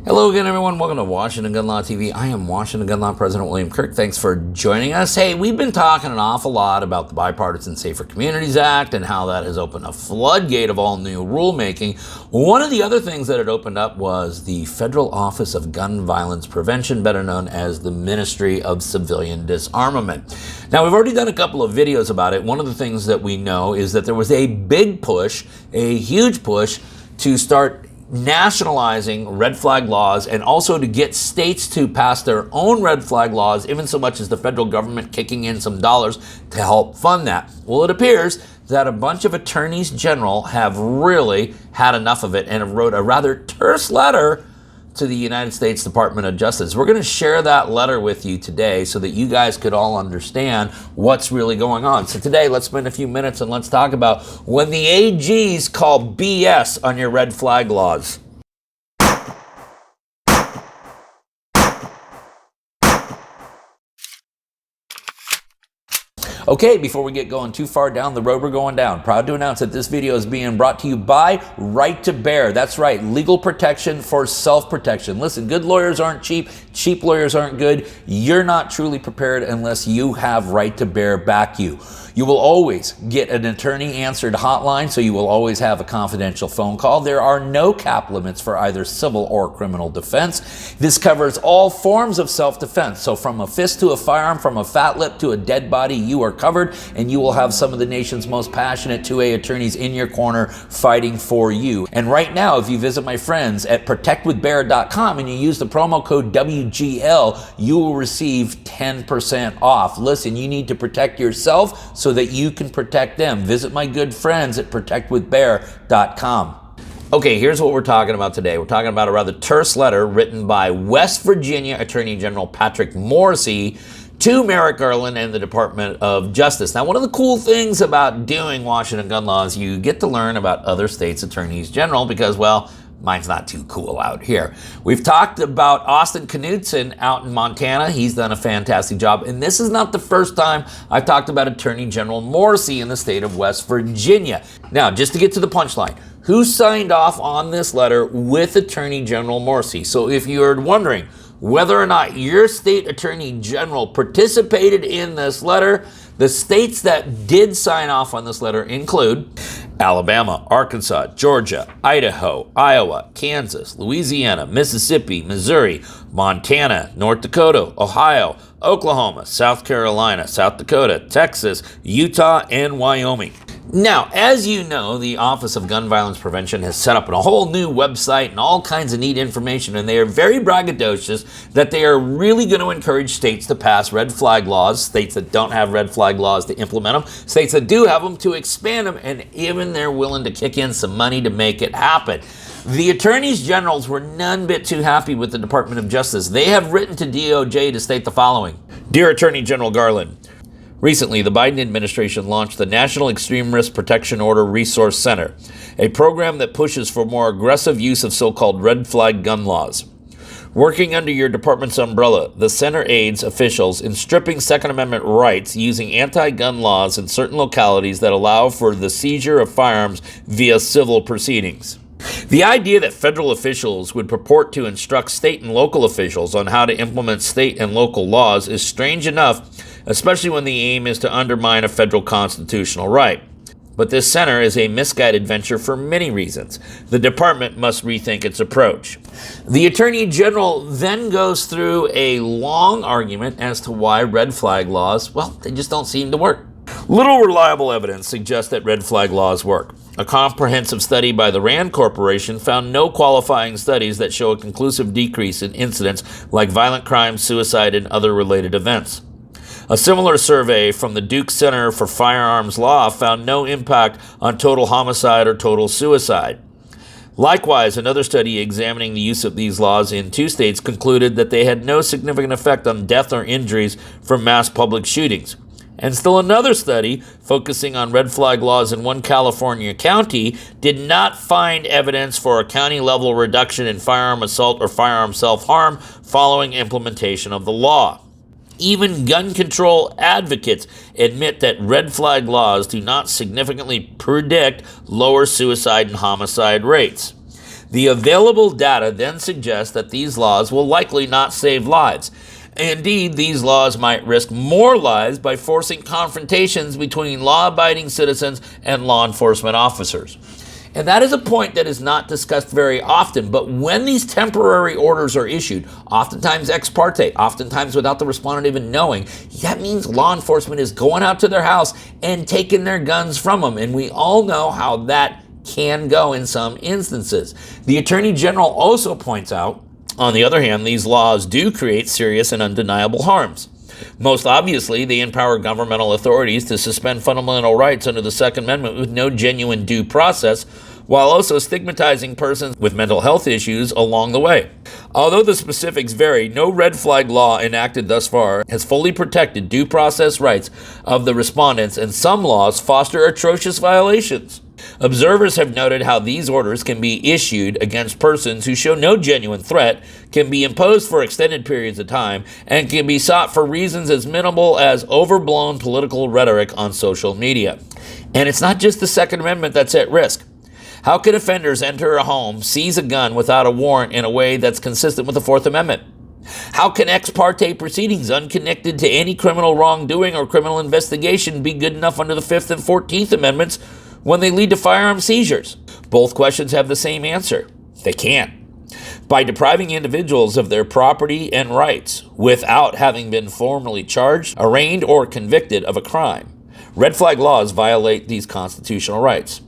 Hello again, everyone. Welcome to Washington Gun Law TV. I am Washington Gun Law President William Kirk. Thanks for joining us. Hey, we've been talking an awful lot about the Bipartisan Safer Communities Act and how that has opened a floodgate of all new rulemaking. One of the other things that it opened up was the Federal Office of Gun Violence Prevention, better known as the Ministry of Civilian Disarmament. Now, we've already done a couple of videos about it. One of the things that we know is that there was a big push, a huge push, to start nationalizing red flag laws and also to get states to pass their own red flag laws, even so much as the federal government kicking in some dollars to help fund that. Well, it appears that a bunch of attorneys general have really had enough of it and have wrote a rather terse letter to the United States Department of Justice. We're going to share that letter with you today so that you guys could all understand what's really going on. So today, let's spend a few minutes and let's talk about when the AGs call BS on your red flag laws. Okay, before we get going too far down the road we're going down, proud to announce that this video is being brought to you by Right to Bear. That's right, legal protection for self-protection. Listen, good lawyers aren't cheap, cheap lawyers aren't good. You're not truly prepared unless you have Right to Bear back you. You will always get an attorney-answered hotline, so you will always have a confidential phone call. There are no cap limits for either civil or criminal defense. This covers all forms of self-defense. So from a fist to a firearm, from a fat lip to a dead body, you are covered, and you will have some of the nation's most passionate 2A attorneys in your corner fighting for you. And right now, if you visit my friends at protectwithbear.com and you use the promo code WGL, you will receive 10% off. Listen, you need to protect yourself so that you can protect them. Visit my good friends at protectwithbear.com. Okay, here's what we're talking about today. We're talking about a rather terse letter written by West Virginia Attorney General Patrick Morrisey to Merrick Garland and the Department of Justice. Now, one of the cool things about doing Washington gun law is you get to learn about other states' attorneys general because, well, mine's not too cool out here. We've talked about Austin Knudsen out in Montana. He's done a fantastic job. And this is not the first time I've talked about Attorney General Morrisey in the state of West Virginia. Now, just to get to the punchline, who signed off on this letter with Attorney General Morrisey? So if you're wondering whether or not your state attorney general participated in this letter, the states that did sign off on this letter include Alabama, Arkansas, Georgia, Idaho, Iowa, Kansas, Louisiana, Mississippi, Missouri, Montana, North Dakota, Ohio, Oklahoma, South Carolina, South Dakota, Texas, Utah, and Wyoming. Now, as you know, the Office of Gun Violence Prevention has set up a whole new website and all kinds of neat information, and they are very braggadocious that they are really going to encourage states to pass red flag laws, states that don't have red flag laws to implement them, states that do have them to expand them, and even they're willing to kick in some money to make it happen. The attorneys generals were none bit too happy with the Department of Justice. They have written to DOJ to state the following. Dear Attorney General Garland, recently, the Biden administration launched the National Extreme Risk Protection Order Resource Center, a program that pushes for more aggressive use of so-called red flag gun laws. Working under your department's umbrella, the center aids officials in stripping Second Amendment rights using anti-gun laws in certain localities that allow for the seizure of firearms via civil proceedings. The idea that federal officials would purport to instruct state and local officials on how to implement state and local laws is strange enough, especially when the aim is to undermine a federal constitutional right. But this center is a misguided venture for many reasons. The department must rethink its approach. The Attorney General then goes through a long argument as to why red flag laws, well, they just don't seem to work. Little reliable evidence suggests that red flag laws work. A comprehensive study by the RAND Corporation found no qualifying studies that show a conclusive decrease in incidents like violent crime, suicide, and other related events. A similar survey from the Duke Center for Firearms Law found no impact on total homicide or total suicide. Likewise, another study examining the use of these laws in 2 states concluded that they had no significant effect on death or injuries from mass public shootings. And still another study, focusing on red flag laws in one California county, did not find evidence for a county-level reduction in firearm assault or firearm self-harm following implementation of the law. Even gun control advocates admit that red flag laws do not significantly predict lower suicide and homicide rates. The available data then suggests that these laws will likely not save lives. Indeed, these laws might risk more lives by forcing confrontations between law-abiding citizens and law enforcement officers. And that is a point that is not discussed very often, but when these temporary orders are issued, oftentimes ex parte, oftentimes without the respondent even knowing, that means law enforcement is going out to their house and taking their guns from them. And we all know how that can go in some instances. The Attorney General also points out, on the other hand, these laws do create serious and undeniable harms. Most obviously, they empower governmental authorities to suspend fundamental rights under the Second Amendment with no genuine due process, while also stigmatizing persons with mental health issues along the way. Although the specifics vary, no red flag law enacted thus far has fully protected due process rights of the respondents, and some laws foster atrocious violations. Observers have noted how these orders can be issued against persons who show no genuine threat, can be imposed for extended periods of time, and can be sought for reasons as minimal as overblown political rhetoric on social media. And it's not just the Second Amendment that's at risk. How can offenders enter a home, seize a gun without a warrant in a way that's consistent with the Fourth Amendment? How can ex parte proceedings unconnected to any criminal wrongdoing or criminal investigation be good enough under the Fifth and 14th Amendments when they lead to firearm seizures? Both questions have the same answer. They can't. By depriving individuals of their property and rights without having been formally charged, arraigned, or convicted of a crime, red flag laws violate these constitutional rights.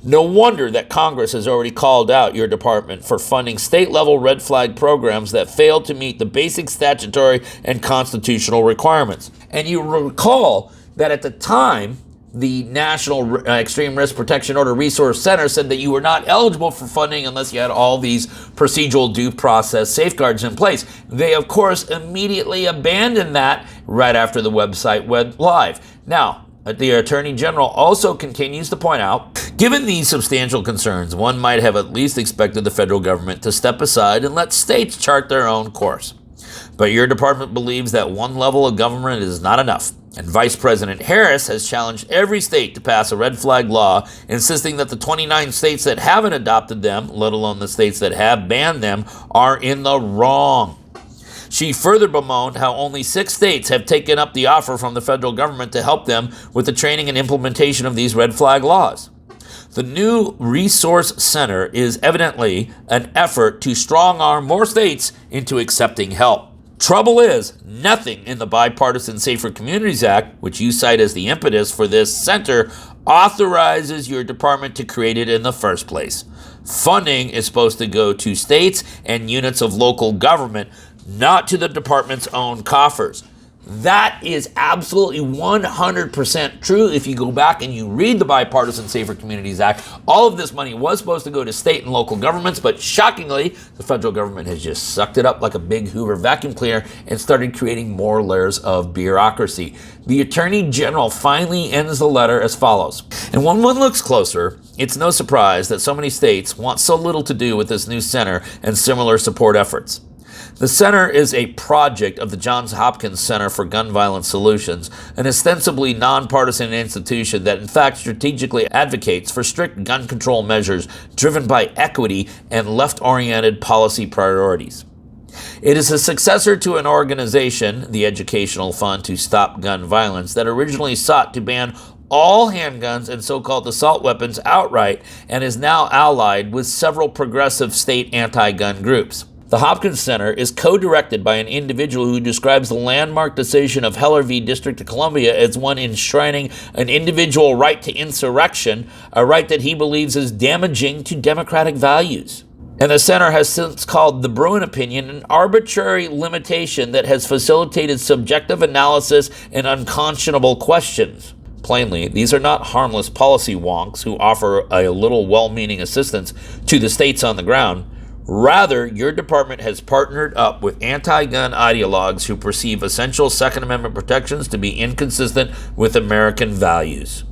No wonder that Congress has already called out your department for funding state-level red flag programs that fail to meet the basic statutory and constitutional requirements. And you recall that at the time, the National Extreme Risk Protection Order Resource Center said that you were not eligible for funding unless you had all these procedural due process safeguards in place. They, of course, immediately abandoned that right after the website went live. Now, the Attorney General also continues to point out, given these substantial concerns, one might have at least expected the federal government to step aside and let states chart their own course. But your department believes that one level of government is not enough. And Vice President Harris has challenged every state to pass a red flag law, insisting that the 29 states that haven't adopted them, let alone the states that have banned them, are in the wrong. She further bemoaned how only 6 states have taken up the offer from the federal government to help them with the training and implementation of these red flag laws. The new Resource Center is evidently an effort to strong-arm more states into accepting help. Trouble is, nothing in the Bipartisan Safer Communities Act, which you cite as the impetus for this center, authorizes your department to create it in the first place. Funding is supposed to go to states and units of local government, not to the department's own coffers. That is absolutely 100% true. If you go back and you read the Bipartisan Safer Communities Act, all of this money was supposed to go to state and local governments, but shockingly, the federal government has just sucked it up like a big Hoover vacuum cleaner and started creating more layers of bureaucracy. The Attorney General finally ends the letter as follows. And when one looks closer, it's no surprise that so many states want so little to do with this new center and similar support efforts. The center is a project of the Johns Hopkins Center for Gun Violence Solutions, an ostensibly nonpartisan institution that in fact strategically advocates for strict gun control measures driven by equity and left-oriented policy priorities. It is a successor to an organization, the Educational Fund to Stop Gun Violence, that originally sought to ban all handguns and so-called assault weapons outright and is now allied with several progressive state anti-gun groups. The Hopkins Center is co-directed by an individual who describes the landmark decision of Heller v. District of Columbia as one enshrining an individual right to insurrection, a right that he believes is damaging to democratic values. And the center has since called the Bruin opinion an arbitrary limitation that has facilitated subjective analysis and unconscionable questions. Plainly, these are not harmless policy wonks who offer a little well-meaning assistance to the states on the ground. Rather, your department has partnered up with anti-gun ideologues who perceive essential Second Amendment protections to be inconsistent with American values.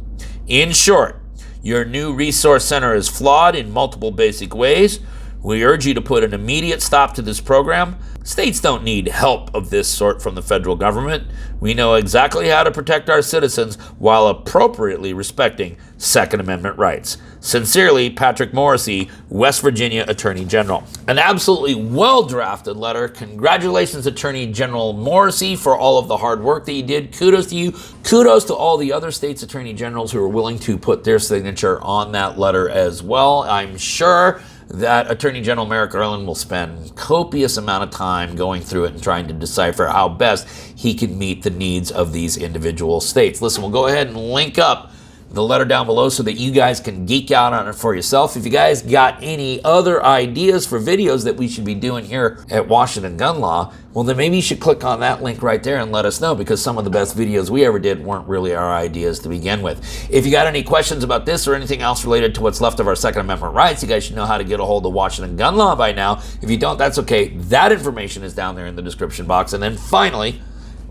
In short, your new resource center is flawed in multiple basic ways. We urge you to put an immediate stop to this program. States don't need help of this sort from the federal government. We know exactly how to protect our citizens while appropriately respecting Second Amendment rights. Sincerely, Patrick Morrissey, West Virginia Attorney General. An absolutely well-drafted letter. Congratulations, Attorney General Morrissey, for all of the hard work that you did. Kudos to you. Kudos to all the other states' attorney generals who are willing to put their signature on that letter as well. I'm sure that Attorney General Merrick Garland will spend copious amount of time going through it and trying to decipher how best he can meet the needs of these individual states. Listen, we'll go ahead and link up the letter down below so that you guys can geek out on it for yourself. If you guys got any other ideas for videos that we should be doing here at Washington Gun Law, well, then maybe you should click on that link right there and let us know, because some of the best videos we ever did weren't really our ideas to begin with. If you got any questions about this or anything else related to what's left of our Second Amendment rights, you guys should know how to get a hold of Washington Gun Law by now. If you don't, that's okay. That information is down there in the description box. And then finally,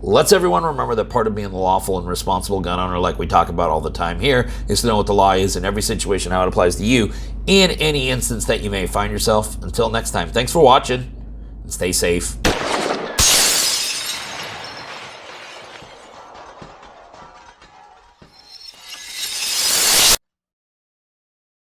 let's everyone remember that part of being the lawful and responsible gun owner, like we talk about all the time here, is to know what the law is in every situation, how it applies to you in any instance that you may find yourself. Until next time, thanks for watching and stay safe.